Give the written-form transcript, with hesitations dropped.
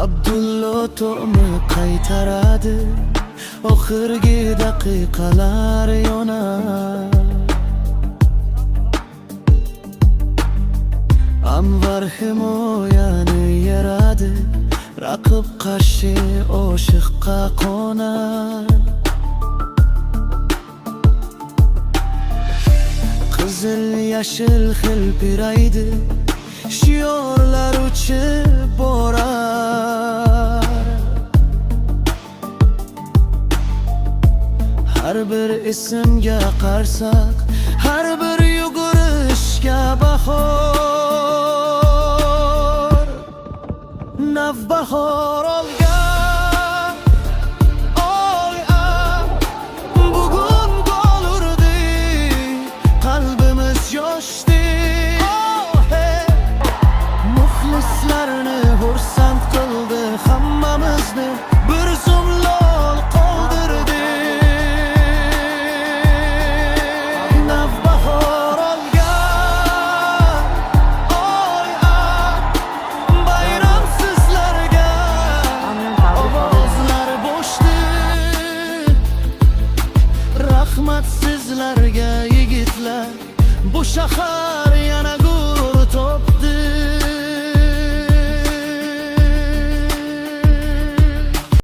Abdullo to'mi qaytaradi, oxirgi daqiqalar yonar. Anvar himoyani yeradi, raqib qarshi oshiqqa qo'nar. Qizil yashil hilpiraydi, shiorlar uchib borar. Har bir ismga qarsak, har bir yugurishga bahor. Navbahor olgan, oy bugun gol urdi, qalbimiz yoshdi. Muxlislarni xursand qildi, hammamizni bir zum lol qoldirdi. Navbahor olgan, oy bayram sizlarga, ovozlar bo'shdi. Rahmat sizlarga yigitlar, bu shahar yana